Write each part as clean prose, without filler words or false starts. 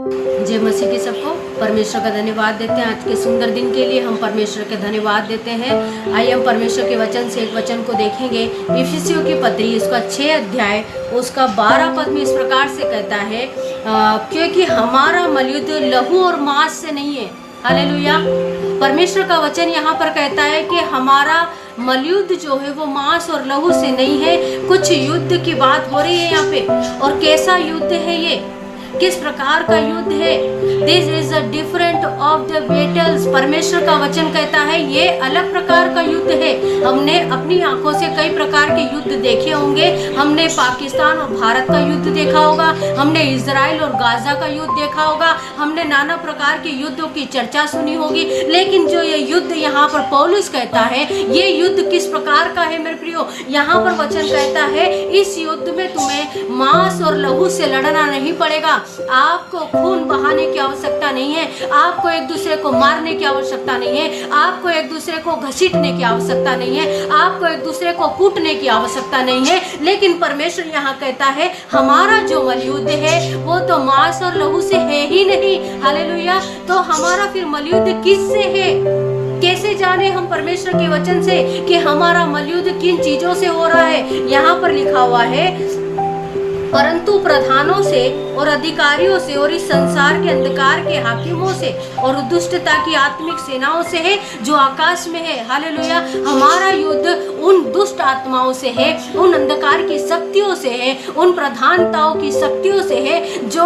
जय मसीह के सबको परमेश्वर का धन्यवाद देते हैं। आज के सुंदर दिन के लिए हम परमेश्वर के धन्यवाद देते हैं। आइए हम परमेश्वर के वचन से एक वचन को देखेंगे। इफिसियों की पत्री उसका 6 अध्याय उसका 12 पद में इस प्रकार से कहता है, क्योंकि हमारा मलयुद्ध लहू और मांस से नहीं है। हालेलुया। परमेश्वर का वचन यहाँ पर कहता है कि हमारा मलयुद्ध जो है वो मांस और लहू से नहीं है। कुछ युद्ध की बात हो रही है यहाँ पे। और कैसा युद्ध है ये, किस प्रकार का युद्ध है? This is a different of the battles. परमेश्वर का वचन कहता है ये अलग प्रकार का युद्ध है। हमने अपनी आंखों से कई प्रकार के युद्ध देखे होंगे। हमने पाकिस्तान और भारत का युद्ध देखा होगा, हमने इजराइल और गाजा का युद्ध देखा होगा, हमने नाना प्रकार के युद्धों की चर्चा सुनी होगी। लेकिन जो ये युद्ध यहाँ पर पौलुस कहता है, ये युद्ध किस प्रकार का है मेरे प्रियो? यहाँ पर वचन कहता है इस युद्ध में तुम्हें मांस और लहू से लड़ना नहीं पड़ेगा। आपको खून बहाने की आवश्यकता नहीं है, आपको एक दूसरे को मारने की आवश्यकता नहीं है, आपको एक दूसरे को घसीटने की आवश्यकता नहीं है, आपको एक दूसरे को कूटने की आवश्यकता नहीं है। लेकिन परमेश्वर यहाँ कहता है हमारा जो मलयुद्ध है वो तो मांस और लहू से है ही नहीं। हालेलुया। तो हमारा फिर मलयुद्ध किससे है? कैसे जाने हम परमेश्वर के वचन से कि हमारा मलयुद्ध किन चीजों से हो रहा है? यहाँ पर लिखा हुआ है, परंतु प्रधानों से और अधिकारियों से और इस संसार के अंधकार के हाकिमों से और दुष्टता की आत्मिक सेनाओं से है जो आकाश में है। हालेलुया। हमारा युद्ध उन दुष्ट आत्माओं से है, उन अंधकार की शक्तियों से है, उन प्रधानताओं की शक्तियों से है जो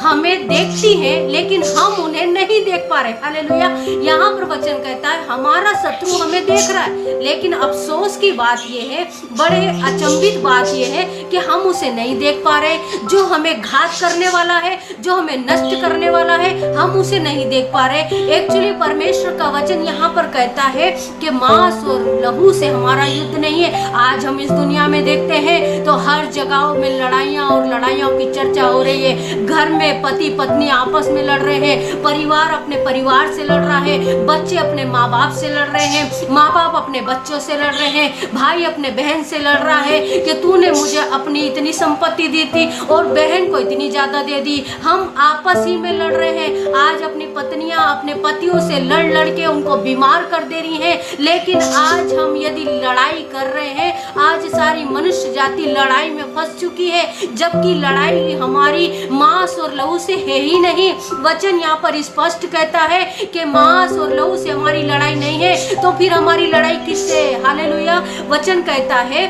हमें देखती हैं लेकिन हम उन्हें नहीं देख पा रहे। हालेलुया। यहाँ पर वचन कहता है हमारा शत्रु हमें देख रहा है, लेकिन अफसोस की बात यह है, बड़े अचंभित बात यह है कि हम उसे नहीं देख पा रहे। जो हमें घात करने वाला है, जो हमें नष्ट करने वाला है, हम उसे नहीं देख पा रहे। एक्चुअली परमेश्वर का वचन यहाँ पर कहता है कि मांस और लहू से हमारा युद्ध नहीं है। आज हम इस दुनिया में देखते हैं तो हर जगहों में लड़ाइयाँ और लड़ाइयों की चर्चा हो रही है। घर में पति पत्नी आपस में लड़ रहे हैं, परिवार अपने परिवार से लड़ रहा है, बच्चे अपने माँ बाप से लड़ रहे हैं, माँ बाप अपने बच्चों से लड़ रहे हैं, भाई अपने बहन से लड़ रहा है कि तूने मुझे अपनी इतनी संपत्ति दी थी और बहन को इतनी ज्यादा दे दी। हम आपस ही में लड़ रहे हैं। आज अपनी पत्नियां अपने पतियों से लड़ लड़ के उनको बीमार कर दे रही हैं। लेकिन आज हम यदि लड़ाई कर रहे हैं, आज सारी मनुष्य जाति लड़ाई में फंस चुकी है, जबकि लड़ाई हमारी मांस और लहू से है ही नहीं। वचन यहाँ पर स्पष्ट कहता है कि मांस और लहू से हमारी लड़ाई नहीं है, तो फिर हमारी लड़ाई किससे है? हालेलुया। वचन कहता है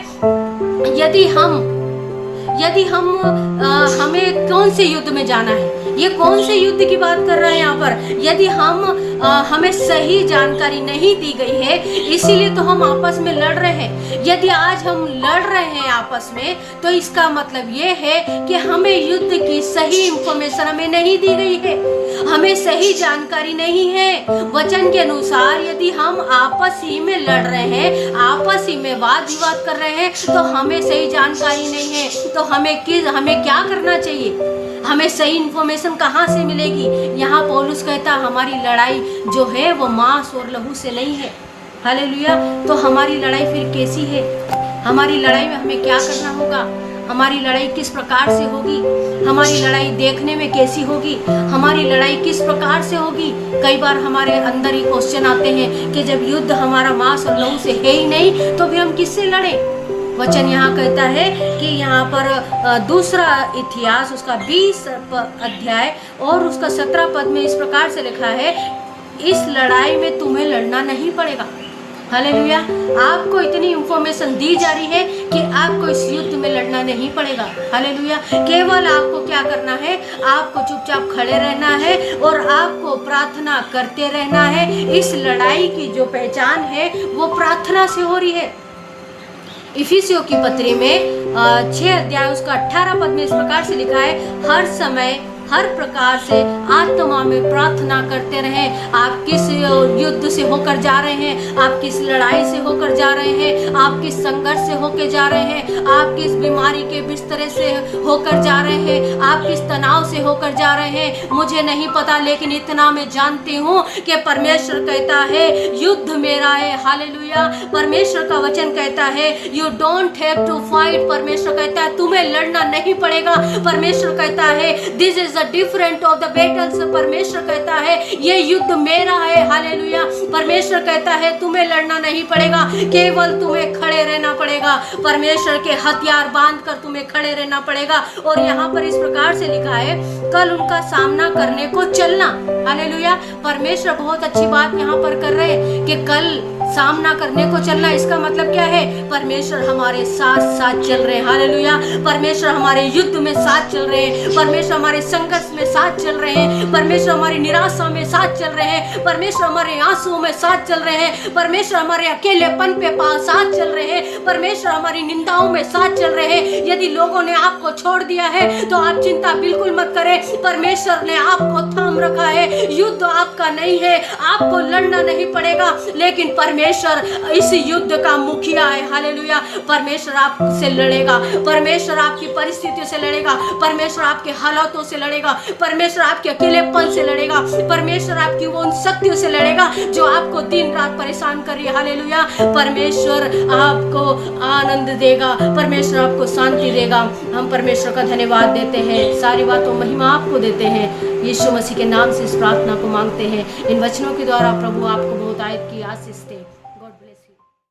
यदि हम हमें कौन से युद्ध में जाना है, ये कौन से युद्ध की बात कर रहे हैं यहाँ पर? यदि हमें सही जानकारी नहीं दी गई है, इसीलिए तो हम आपस में लड़ रहे हैं। यदि आज हम लड़ रहे हैं आपस में, तो इसका मतलब ये है कि हमें युद्ध की सही इंफॉर्मेशन हमें नहीं दी गई है, हमें सही जानकारी नहीं है। वचन के अनुसार यदि हम आपस ही में लड़ रहे हैं, आपस ही में वाद विवाद कर रहे हैं, तो हमें सही जानकारी नहीं है। तो हमें क्या करना चाहिए? हमें सही इंफॉर्मेशन कहाँ से मिलेगी? यहाँ पौलुस कहता हमारी लड़ाई जो है वो मांस और लहू से नहीं है। हालेलुया। तो हमारी लड़ाई फिर कैसी है? हमारी लड़ाई में हमें क्या करना होगा? हमारी लड़ाई किस प्रकार से होगी? हमारी लड़ाई देखने में कैसी होगी? हमारी लड़ाई किस प्रकार से होगी? कई बार हमारे अंदर ही क्वेश्चन आते हैं कि जब युद्ध हमारा मांस और लहू से है ही नहीं, तो फिर हम किससे लड़ें? वचन यहाँ कहता है कि यहाँ पर दूसरा इतिहास उसका 20 अध्याय और उसका 17 पद में इस प्रकार से लिखा है, इस लड़ाई में तुम्हें लड़ना नहीं पड़ेगा। हालेलुया। आपको इतनी इंफॉर्मेशन दी जा रही है कि आपको इस युद्ध में लड़ना नहीं पड़ेगा। हालेलुया। केवल आपको क्या करना है? आपको चुपचाप खड़े रहना है और आपको प्रार्थना करते रहना है। इस लड़ाई की जो पहचान है वो प्रार्थना से हो रही है। इफिसियों की पत्री में 6 अध्याय उसका 18 पद में इस प्रकार से लिखा है, हर समय हर प्रकार से आत्मा में प्रार्थना करते रहें। आप किस युद्ध से होकर जा रहे हैं, आप किस लड़ाई से होकर जा रहे हैं, आप किस संघर्ष से होकर जा रहे हैं, आप किस बीमारी के बिस्तरे से होकर जा रहे हैं, आप किस तनाव से होकर जा रहे हैं, मुझे नहीं पता, लेकिन इतना मैं जानती हूँ कि परमेश्वर कहता है युद्ध मेरा है। हालेलुया। परमेश्वर का वचन कहता है you don't have to fight. परमेश्वर कहता है तुम्हें लड़ना नहीं पड़ेगा। परमेश्वर कहता है this is the different of the battles, परमेश्वर कहता है ये युद्ध मेरा है। हालेलुया। परमेश्वर कहता है तुम्हें लड़ना नहीं पड़ेगा, केवल तुम्हें खड़े रहना पड़ेगा। परमेश्वर के हथियार बांधकर तुम्हें खड़े रहना पड़ेगा। और यहाँ पर इस प्रकार से लिखा है कल उनका सामना करने को चलना। हालेलुया। परमेश्वर बहुत अच्छी बात यहाँ पर कर रहे हैं कि कल सामना करने को चलना। इसका मतलब क्या है? परमेश्वर हमारे साथ साथ चल रहे हैं। हालेलुया। परमेश्वर हमारे युद्ध में साथ चल रहे हैं, परमेश्वर हमारे संघर्ष में साथ चल रहे हैं, परमेश्वर हमारी निराशा में साथ चल रहे हैं, परमेश्वर हमारे आंसुओं में साथ चल रहे हैं, परमेश्वर हमारे अकेलेपन पे साथ चल रहे हैं, परमेश्वर हमारी निंदाओं में साथ चल रहे हैं। यदि लोगों ने आपको छोड़ दिया है तो आप चिंता बिल्कुल मत करें, परमेश्वर ने आपको थाम रखा है। युद्ध आपका नहीं है, आपको लड़ना नहीं पड़ेगा, लेकिन परमेश्वर इस युद्ध का मुखिया है। हालेलुया। परमेश्वर आपसे लड़ेगा, परमेश्वर आपकी परिस्थितियों से लड़ेगा, परमेश्वर आपके हालातों से लड़ेगा, परमेश्वर आपके अकेलेपन से लड़ेगा, परमेश्वर आपकी वो उन शक्तियों से लड़ेगा जो आपको दिन रात परेशान कर रही है। हालेलुया। परमेश्वर आपको आनंद देगा, परमेश्वर आपको शांति देगा। हम परमेश्वर का धन्यवाद देते हैं, सारी बातों महिमा आपको देते हैं। यीशु मसीह के नाम से इस प्रार्थना को मांगते हैं। इन वचनों के द्वारा प्रभु आपको बहुत आयत की आशीष दे।